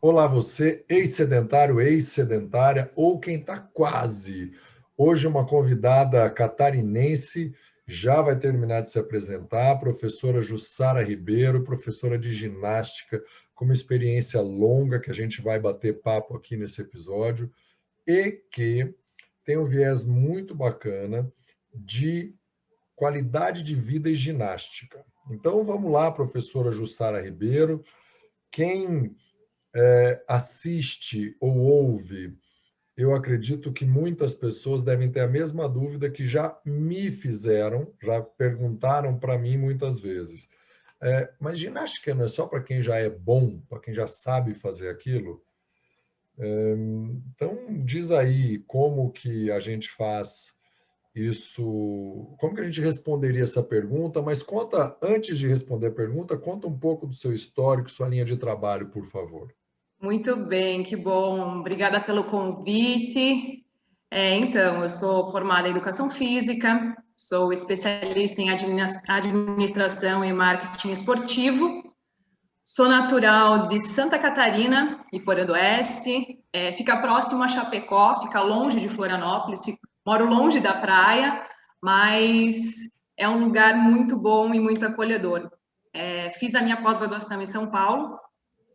Olá você, ex-sedentário, ex-sedentária ou quem está quase. Hoje uma convidada catarinense já vai terminar de se apresentar, a professora Jussara Ribeiro, professora de ginástica, com uma experiência longa que a gente vai bater papo aqui nesse episódio e que tem um viés muito bacana de qualidade de vida e ginástica. Então vamos lá, professora Jussara Ribeiro. Quem assiste ou ouve, eu acredito que muitas pessoas devem ter a mesma dúvida que já me fizeram, já perguntaram para mim muitas vezes. Mas ginástica não é só para quem já é bom, para quem já sabe fazer aquilo? Então, diz aí como que a gente faz isso, como que a gente responderia essa pergunta, mas conta, antes de responder a pergunta, conta um pouco do seu histórico, sua linha de trabalho, por favor. Muito bem, que bom. Obrigada pelo convite. Então, eu sou formada em Educação Física, sou especialista em administração e marketing esportivo, sou natural de Santa Catarina, Iporã do Oeste, fica próximo a Chapecó, fica longe de Florianópolis, moro longe da praia, mas é um lugar muito bom e muito acolhedor. Fiz a minha pós-graduação em São Paulo,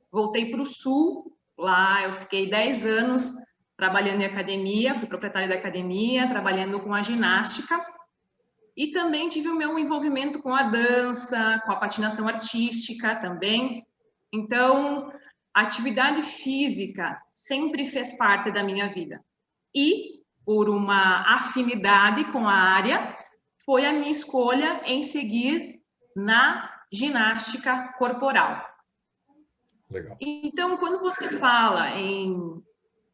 voltei para o Sul, lá eu fiquei 10 anos trabalhando em academia, fui proprietária da academia, trabalhando com a ginástica, e também tive o meu envolvimento com a dança, com a patinação artística também. Então, a atividade física sempre fez parte da minha vida. E, por uma afinidade com a área, foi a minha escolha em seguir na ginástica corporal. Legal. Então, quando você fala em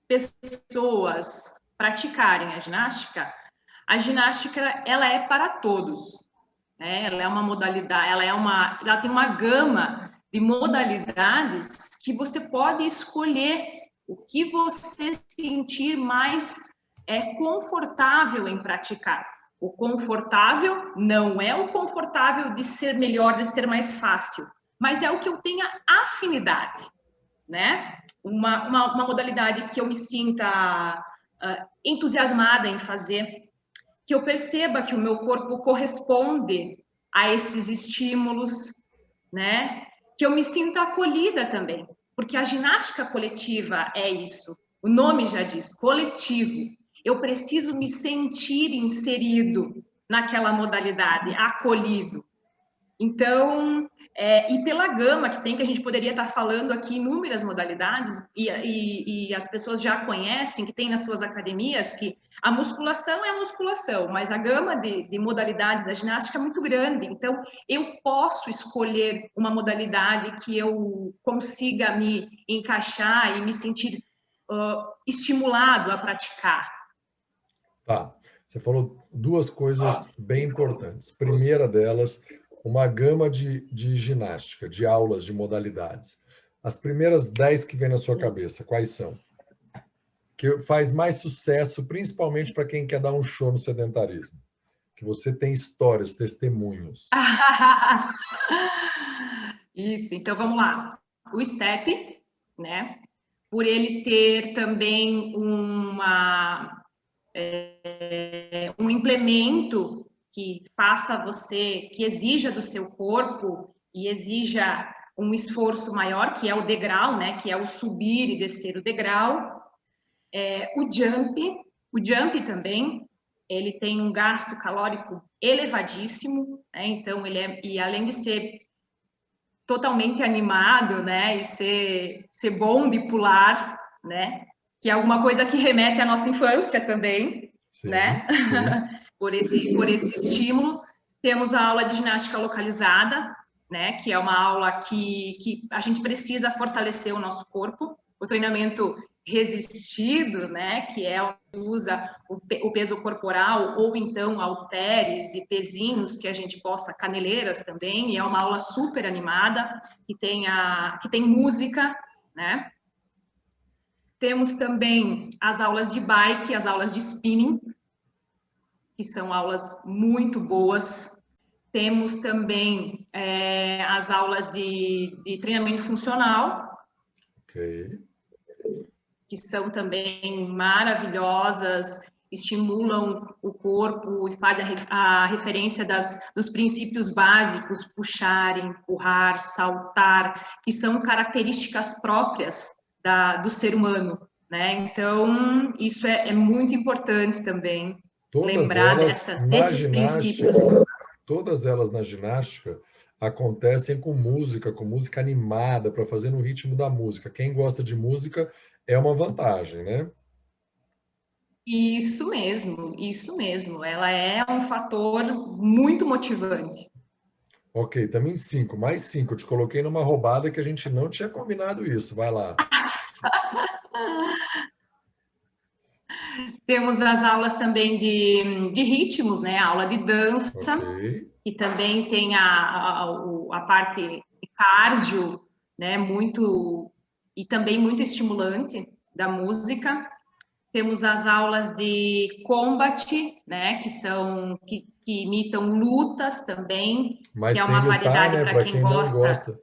pessoas praticarem a ginástica ela é para todos, né? Ela é uma modalidade, ela tem uma gama de modalidades que você pode escolher o que você sentir mais confortável em praticar. O confortável não é o confortável de ser melhor, de ser mais fácil, mas é o que eu tenha afinidade, né? Uma modalidade que eu me sinta entusiasmada em fazer, que eu perceba que o meu corpo corresponde a esses estímulos, né? Que eu me sinta acolhida também, porque a ginástica coletiva é isso. O nome já diz, coletivo. Eu preciso me sentir inserido naquela modalidade, acolhido. Então, e pela gama que tem, que a gente poderia estar falando aqui, inúmeras modalidades, e as pessoas já conhecem, que tem nas suas academias, que a musculação é a musculação, mas a gama de modalidades da ginástica é muito grande. Então, eu posso escolher uma modalidade que eu consiga me encaixar e me sentir estimulado a praticar. Tá. Você falou duas coisas bem importantes. Primeira delas, uma gama de ginástica, de aulas, de modalidades. As primeiras 10 que vem na sua cabeça, quais são? Que faz mais sucesso, principalmente para quem quer dar um show no sedentarismo. Que você tem histórias, testemunhos. Isso, então vamos lá. O step, né? Por ele ter também um implemento que faça você, que exija do seu corpo e exija um esforço maior, que é o degrau, né? Que é o subir e descer o degrau. O jump também, ele tem um gasto calórico elevadíssimo, né? Então e além de ser totalmente animado, né? E ser bom de pular, né? Que é alguma coisa que remete à nossa infância também, Sim, né? sim. por esse estímulo. Temos a aula de ginástica localizada, né? Que é uma aula que a gente precisa fortalecer o nosso corpo. O treinamento resistido, né? Que é usa o peso corporal ou então halteres e pezinhos que a gente possa, caneleiras também, e é uma aula super animada, que tem música, né? Temos também as aulas de bike, as aulas de spinning, que são aulas muito boas. Temos também as aulas de treinamento funcional, Ok. Que são também maravilhosas, estimulam o corpo e fazem a referência dos princípios básicos, puxar, empurrar, saltar, que são características próprias do ser humano, né? Então, isso é muito importante também, Todas lembrar elas na desses princípios. ginástica, todas elas na ginástica acontecem com música animada, para fazer no ritmo da música. Quem gosta de música é uma vantagem, né? Isso mesmo, isso mesmo. Ela é um fator muito motivante. Ok, também 5, mais 5. Eu te coloquei numa roubada que a gente não tinha combinado isso. Vai lá. Temos as aulas também de ritmos, né? A aula de Ok. dança, que também tem a parte de cardio, né? Muito, e também muito estimulante da música. Temos as aulas de combat, né? Que imitam lutas também, que Mas é sem uma lutar, variedade né? para Para quem quem não gosta. gosta.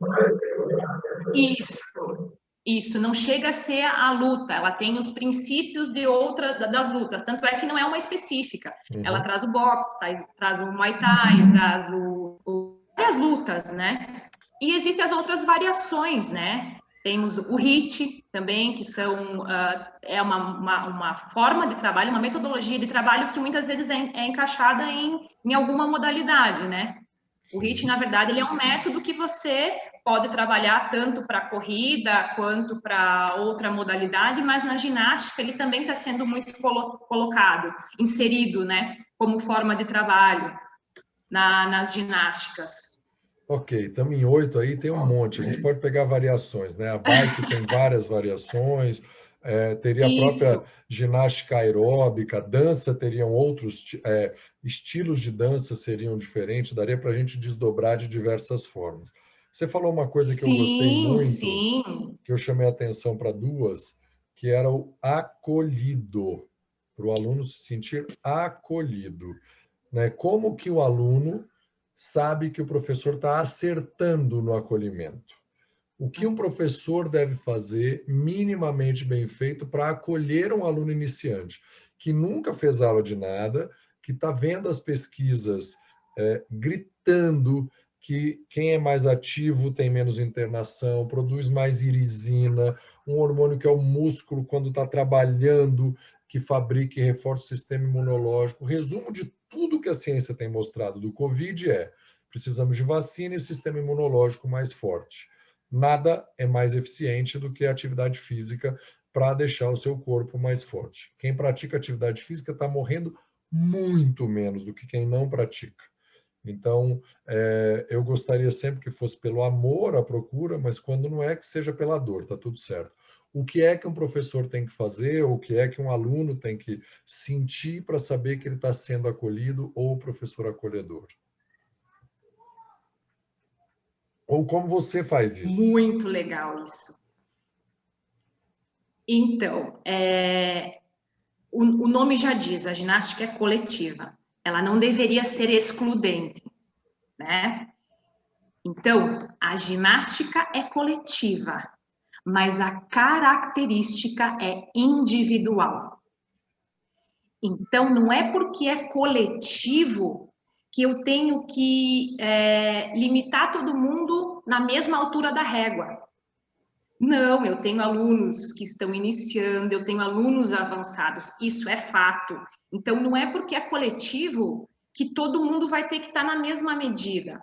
Isso, não chega a ser a luta, ela tem os princípios de outra das lutas, tanto é que não é uma específica. Ela Uhum. traz o boxe, traz o Muay Thai, traz várias lutas, né? E existem as outras variações, né? Temos o HIIT também, que é uma forma de trabalho, uma metodologia de trabalho que muitas vezes é encaixada em alguma modalidade, né? O HIIT, na Sim. verdade, ele é um método que você pode trabalhar tanto para corrida quanto para outra modalidade, mas na ginástica ele também está sendo muito colocado, inserido, né, como forma de trabalho nas ginásticas. Ok, estamos em 8 aí, tem um monte. A gente pode pegar variações, né? A bike tem várias variações, teria a própria Isso, ginástica aeróbica, a dança teriam outros estilos de dança seriam diferentes, daria para a gente desdobrar de diversas formas. Você falou uma coisa que eu gostei sim, muito, sim. que eu chamei a atenção para duas, que era o acolhido, para o aluno se sentir acolhido, né? Como que o aluno sabe que o professor está acertando no acolhimento? O que um professor deve fazer minimamente bem feito para acolher um aluno iniciante que nunca fez aula de nada, que está vendo as pesquisas gritando que quem é mais ativo tem menos internação, produz mais irisina, um hormônio que é o músculo quando está trabalhando, que fabrica e reforça o sistema imunológico. O resumo de tudo que a ciência tem mostrado do Covid é: precisamos de vacina e sistema imunológico mais forte. Nada é mais eficiente do que a atividade física para deixar o seu corpo mais forte. Quem pratica atividade física está morrendo muito menos do que quem não pratica. Então, eu gostaria sempre que fosse pelo amor à procura, mas quando não é, que seja pela dor, está tudo certo. O que é que um professor tem que fazer, ou o que é que um aluno tem que sentir para saber que ele está sendo acolhido ou o professor acolhedor? Ou como você faz isso? Muito legal isso. Então, o nome já diz, a ginástica é coletiva. Ela não deveria ser excludente, né? Então, a ginástica é coletiva, mas a característica é individual. Então, não é porque é coletivo que eu tenho que limitar todo mundo na mesma altura da régua. Não, eu tenho alunos que estão iniciando, eu tenho alunos avançados, isso é fato. Então, não é porque é coletivo que todo mundo vai ter que estar na mesma medida.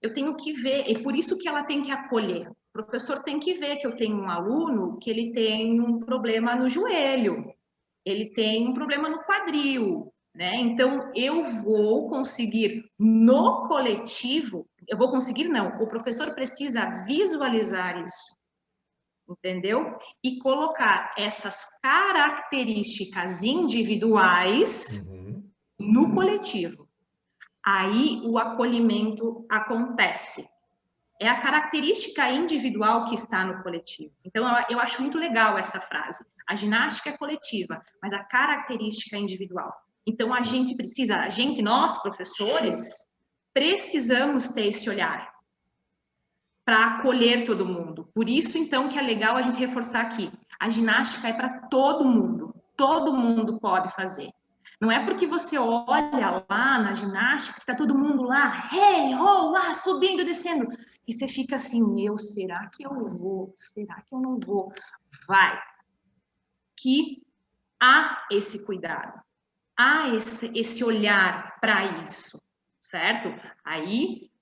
Eu tenho que ver, e por isso que ela tem que acolher. O professor tem que ver que eu tenho um aluno que ele tem um problema no joelho, ele tem um problema no quadril, né? Então, eu vou conseguir no coletivo, eu vou conseguir não, o professor precisa visualizar isso, entendeu? E colocar essas características individuais Uhum. no coletivo. Aí o acolhimento acontece. É a característica individual que está no coletivo. Então, eu acho muito legal essa frase. A ginástica é coletiva, mas a característica é individual. Então, nós, professores, precisamos ter esse olhar. para acolher todo mundo. Por isso, então, que é legal a gente reforçar aqui. A ginástica é para todo mundo pode fazer. Não é porque você olha lá na ginástica, que está todo mundo lá, hey, ho, lá, subindo e descendo, e você fica assim, será que eu vou? Será que eu não vou? Vai. Que há esse cuidado, há esse olhar para isso, certo?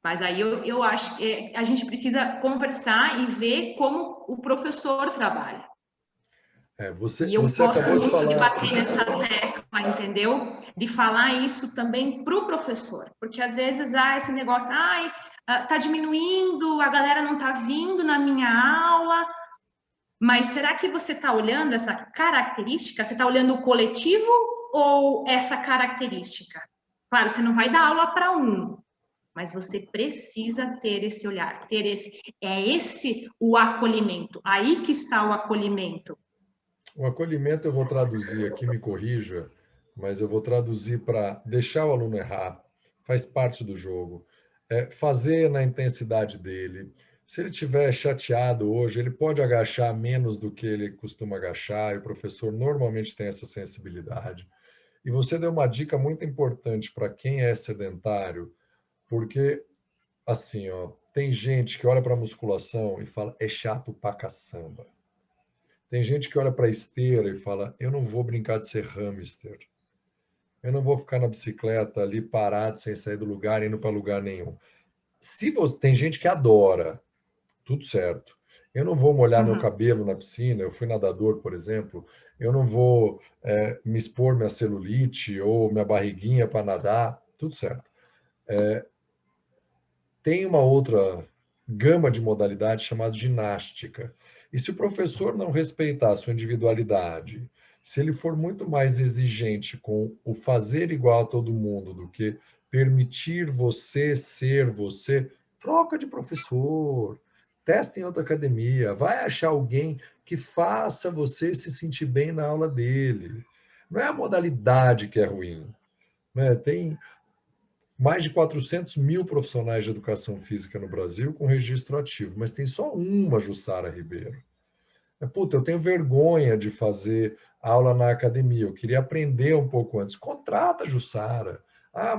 Mas aí eu acho que a gente precisa conversar e ver como o professor trabalha. E eu Você gosto acabou de muito de falar. bater nessa tecla, entendeu? De falar isso também para o professor, porque às vezes há esse negócio, tá diminuindo, a galera não tá vindo na minha aula, mas será que você está olhando essa característica? Você está olhando o coletivo ou essa característica? Claro, você não vai dar aula para um, mas você precisa ter esse olhar, é esse o acolhimento. Aí que está o acolhimento. O acolhimento eu vou traduzir aqui, me corrija, mas eu vou traduzir para deixar o aluno errar, faz parte do jogo. Fazer na intensidade dele. Se ele estiver chateado hoje, ele pode agachar menos do que ele costuma agachar, e o professor normalmente tem essa sensibilidade. E você deu uma dica muito importante para quem é sedentário, porque, assim, ó, tem gente que olha para a musculação e fala, é chato pra caçamba. Tem gente que olha para a esteira e fala, eu não vou brincar de ser hamster. Eu não vou ficar na bicicleta ali parado, sem sair do lugar, indo para lugar nenhum. Se você tem gente que adora, tudo certo. Eu não vou molhar meu cabelo na piscina, eu fui nadador, por exemplo, eu não vou me expor minha celulite ou minha barriguinha para nadar, tudo certo. Tem uma outra gama de modalidades chamada ginástica. E se o professor não respeitar a sua individualidade, se ele for muito mais exigente com o fazer igual a todo mundo do que permitir você ser você, troca de professor, testa em outra academia, vai achar alguém que faça você se sentir bem na aula dele. Não é a modalidade que é ruim, né? Tem mais de 400 mil profissionais de educação física no Brasil com registro ativo, mas tem só uma Jussara Ribeiro. Puta, eu tenho vergonha de fazer aula na academia, eu queria aprender um pouco antes. Contrata a Jussara.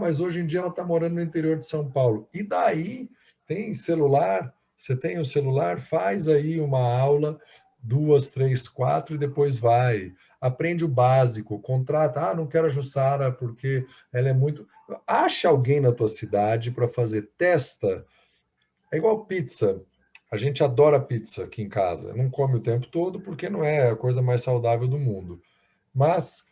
Mas hoje em dia ela está morando no interior de São Paulo. E daí? Tem celular? Você tem o celular? Faz aí uma aula, 2, 3, 4 e depois vai. Aprende o básico, contrata. Não quero a Jussara porque ela é muito... Acha alguém na tua cidade para fazer, testa. É igual pizza. A gente adora pizza aqui em casa. Não come o tempo todo porque não é a coisa mais saudável do mundo. Mas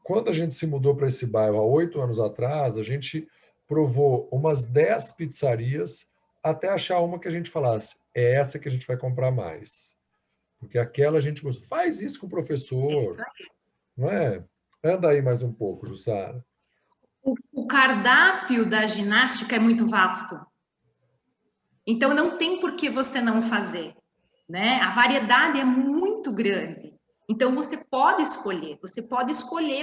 quando a gente se mudou para esse bairro há 8 anos atrás, a gente provou umas 10 pizzarias até achar uma que a gente falasse, é essa que a gente vai comprar mais. Porque aquela a gente gostou. Faz isso com o professor, não é? Anda aí mais um pouco, Jussara. O cardápio da ginástica é muito vasto. Então, não tem por que você não fazer, né? A variedade é muito grande. Então, você pode escolher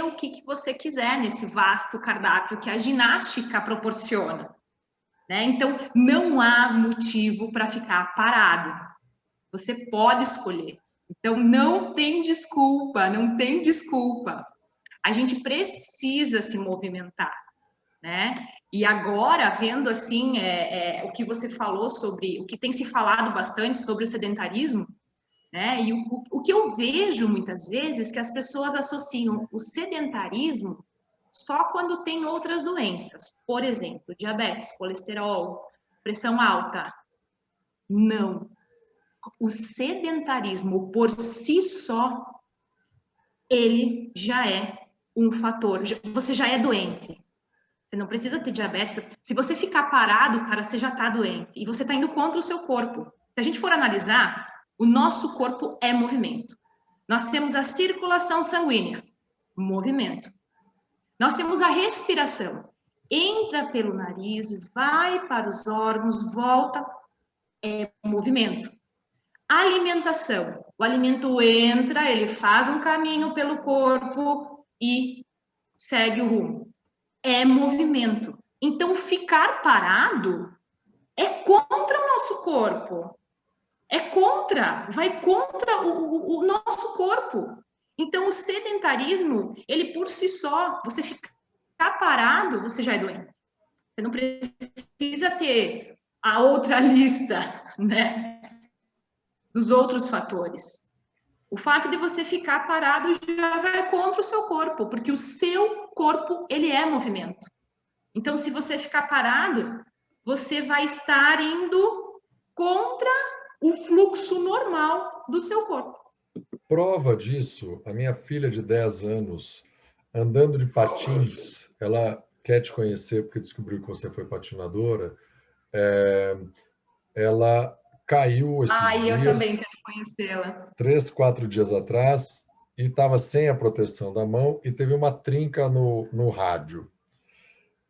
o que você quiser nesse vasto cardápio que a ginástica proporciona, né? Então, não há motivo para ficar parado. Você pode escolher. Então, não tem desculpa, não tem desculpa. A gente precisa se movimentar, né? E agora, vendo assim, o que você falou sobre, o que tem se falado bastante sobre o sedentarismo, né? E o que eu vejo muitas vezes que as pessoas associam o sedentarismo só quando tem outras doenças, por exemplo, diabetes, colesterol, pressão alta. Não. O sedentarismo por si só, ele já é um fator, você já é doente. Você não precisa ter diabetes. Se você ficar parado, cara, você já está doente. E você está indo contra o seu corpo. Se a gente for analisar, o nosso corpo é movimento. Nós temos a circulação sanguínea, movimento. Nós temos a respiração. Entra pelo nariz, vai para os órgãos, volta, é movimento. Alimentação. O alimento entra, ele faz um caminho pelo corpo e segue o rumo. É movimento. Então, ficar parado é contra o nosso corpo. Vai contra o nosso corpo. Então, o sedentarismo, ele por si só, você ficar parado, você já é doente. Você não precisa ter a outra lista, né, dos outros fatores. O fato de você ficar parado já vai contra o seu corpo, porque o seu corpo, ele é movimento. Então, se você ficar parado, você vai estar indo contra o fluxo normal do seu corpo. Prova disso, a minha filha de 10 anos, andando de patins, ela quer te conhecer porque descobriu que você foi patinadora, ela caiu esses Eu também dias, quero conhecê-la. 3, 4 dias atrás, e estava sem a proteção da mão e teve uma trinca no rádio,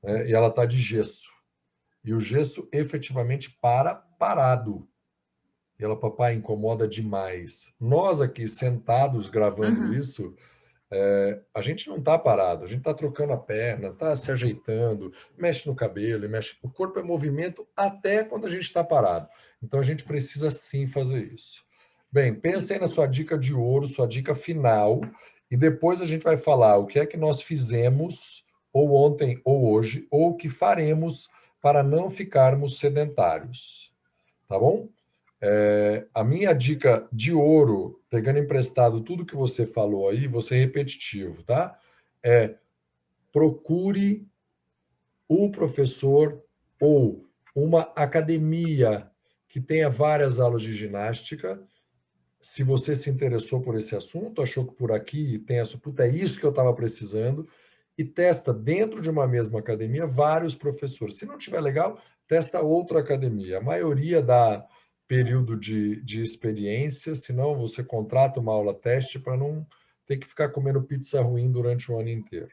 né? E ela está de gesso. E o gesso efetivamente parado. E ela, papai, incomoda demais. Nós aqui sentados gravando isso, a gente não está parado, a gente está trocando a perna, está se ajeitando, mexe no cabelo, mexe. O corpo é movimento até quando a gente está parado. Então a gente precisa sim fazer isso. Bem, pense aí na sua dica de ouro, sua dica final, e depois a gente vai falar o que é que nós fizemos, ou ontem, ou hoje, ou o que faremos para não ficarmos sedentários. Tá bom? A minha dica de ouro, pegando emprestado tudo que você falou aí, vou ser repetitivo, tá? Procure o professor ou uma academia que tenha várias aulas de ginástica. Se você se interessou por esse assunto, achou que por aqui tem essa, puta, é isso que eu estava precisando, e testa dentro de uma mesma academia vários professores. Se não tiver legal, testa outra academia. A maioria dá período de experiência, senão você contrata uma aula teste para não ter que ficar comendo pizza ruim durante o ano inteiro.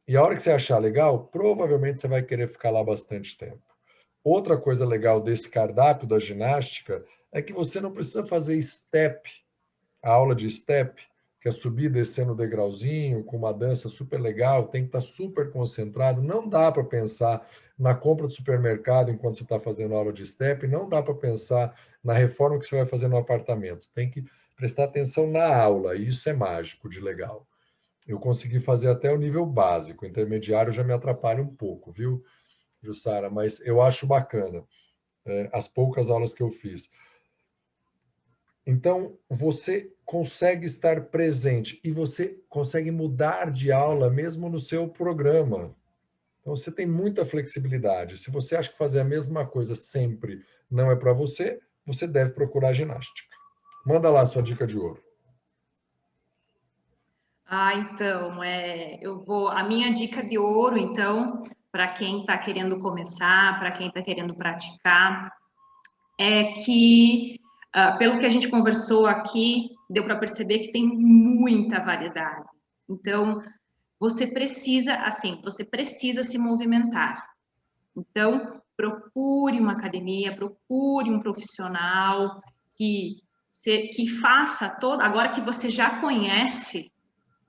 E a hora que você achar legal, provavelmente você vai querer ficar lá bastante tempo. Outra coisa legal desse cardápio da ginástica é que você não precisa fazer step, a aula de step, que é subir e descer no degrauzinho, com uma dança super legal, tem que estar super concentrado. Não dá para pensar na compra do supermercado enquanto você está fazendo aula de step, não dá para pensar na reforma que você vai fazer no apartamento. Tem que prestar atenção na aula, e isso é mágico de legal. Eu consegui fazer até o nível básico, intermediário já me atrapalha um pouco, viu, Jussara? Mas eu acho bacana as poucas aulas que eu fiz. Então, você consegue estar presente e você consegue mudar de aula mesmo no seu programa. Então, você tem muita flexibilidade. Se você acha que fazer a mesma coisa sempre não é para você, você deve procurar ginástica. Manda lá a sua dica de ouro. Então, a minha dica de ouro, então, para quem está querendo começar, para quem está querendo praticar, é que, pelo que a gente conversou aqui, deu para perceber que tem muita variedade. Então, você precisa se movimentar. Então, procure uma academia, procure um profissional que faça agora que você já conhece,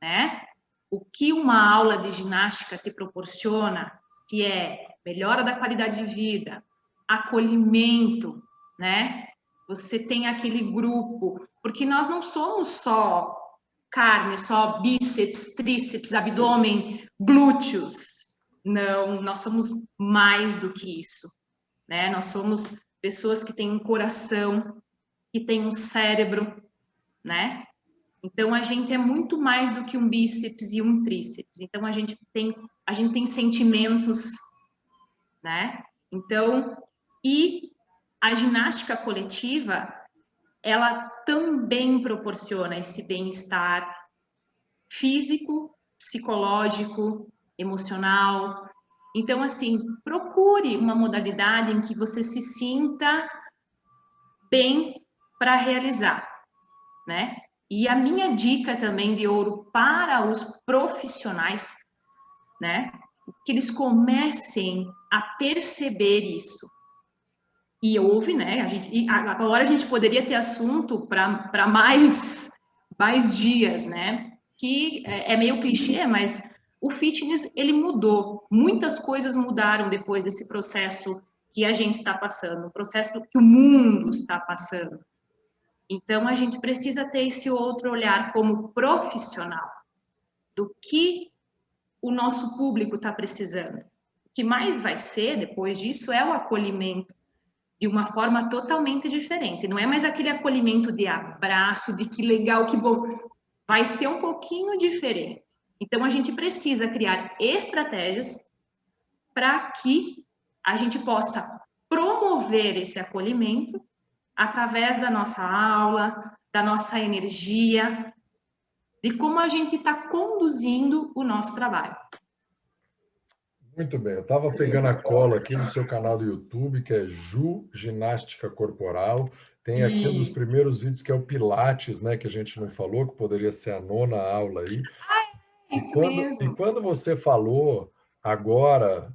né, o que uma aula de ginástica te proporciona, que é melhora da qualidade de vida, acolhimento, né? Você tem aquele grupo, porque nós não somos só carne, só bíceps, tríceps, abdômen, glúteos. Não, nós somos mais do que isso, né? Nós somos pessoas que têm um coração, que têm um cérebro, né? Então a gente é muito mais do que um bíceps e um tríceps. Então a gente tem sentimentos, né? Então, e a ginástica coletiva, ela também proporciona esse bem-estar físico, psicológico, emocional. Então, assim, procure uma modalidade em que você se sinta bem para realizar, né? E a minha dica também de ouro para os profissionais, né? Que eles comecem a perceber isso. E houve, né? Agora a gente poderia ter assunto para mais dias, né? Que é meio clichê, mas o fitness, ele mudou. Muitas coisas mudaram depois desse processo que a gente está passando, o processo que o mundo está passando. Então, a gente precisa ter esse outro olhar como profissional do que o nosso público está precisando. O que mais vai ser, depois disso, é o acolhimento de uma forma totalmente diferente. Não é mais aquele acolhimento de abraço, de que legal, que bom. Vai ser um pouquinho diferente. Então, a gente precisa criar estratégias para que a gente possa promover esse acolhimento através da nossa aula, da nossa energia, de como a gente está conduzindo o nosso trabalho. Muito bem, eu estava pegando a cola aqui no seu canal do YouTube, que é Ju Ginástica Corporal. Tem aqui um dos primeiros vídeos que é o Pilates, né, que a gente não falou, que poderia ser a 9ª aula aí. Isso mesmo. E quando você falou agora,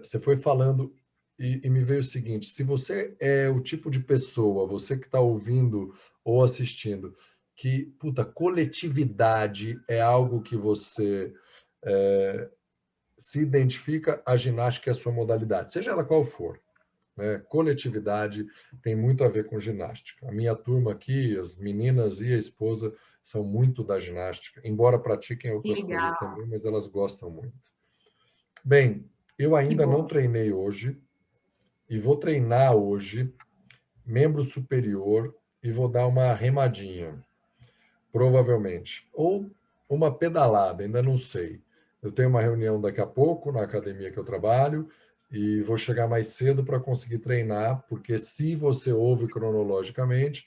você foi falando e me veio o seguinte: se você é o tipo de pessoa, você que está ouvindo ou assistindo, que, puta, coletividade é algo que você se identifica, a ginástica é a sua modalidade, seja ela qual for. Né? Coletividade tem muito a ver com ginástica. A minha turma aqui, as meninas e a esposa, são muito da ginástica, embora pratiquem outras coisas também, mas elas gostam muito. Bem, eu ainda não treinei hoje e vou treinar hoje membro superior e vou dar uma remadinha, provavelmente. Ou uma pedalada, ainda não sei. Eu tenho uma reunião daqui a pouco na academia que eu trabalho e vou chegar mais cedo para conseguir treinar, porque se você ouve cronologicamente,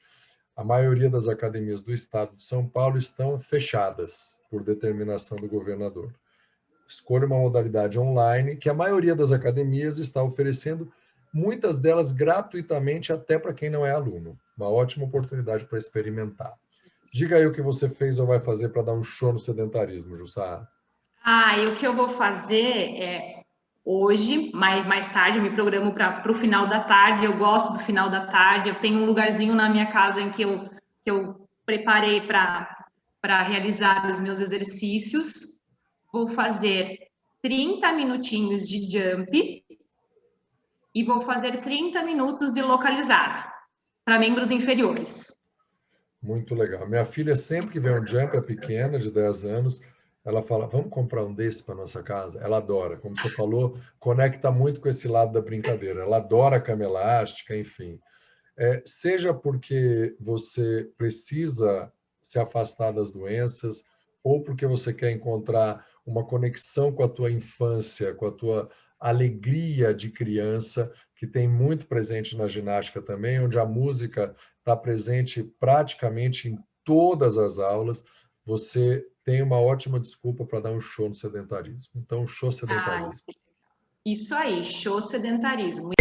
a maioria das academias do estado de São Paulo estão fechadas por determinação do governador. Escolha uma modalidade online que a maioria das academias está oferecendo, muitas delas gratuitamente, até para quem não é aluno. Uma ótima oportunidade para experimentar. Diga aí o que você fez ou vai fazer para dar um show no sedentarismo, Jussara. E o que eu vou fazer é hoje, mais tarde, eu me programo para o final da tarde. Eu gosto do final da tarde. Eu tenho um lugarzinho na minha casa em que eu preparei para realizar os meus exercícios. Vou fazer 30 minutinhos de jump e vou fazer 30 minutos de localizada para membros inferiores. Muito legal. Minha filha, sempre que vê um jump, é pequena, de 10 anos, ela fala, vamos comprar um desse para nossa casa? Ela adora. Como você falou, conecta muito com esse lado da brincadeira. Ela adora a cama elástica, enfim. Seja porque você precisa se afastar das doenças, ou porque você quer encontrar uma conexão com a tua infância, com a tua alegria de criança, que tem muito presente na ginástica também, onde a música está presente praticamente em todas as aulas, você tem uma ótima desculpa para dar um show no sedentarismo. Então, show sedentarismo. Isso aí, show sedentarismo.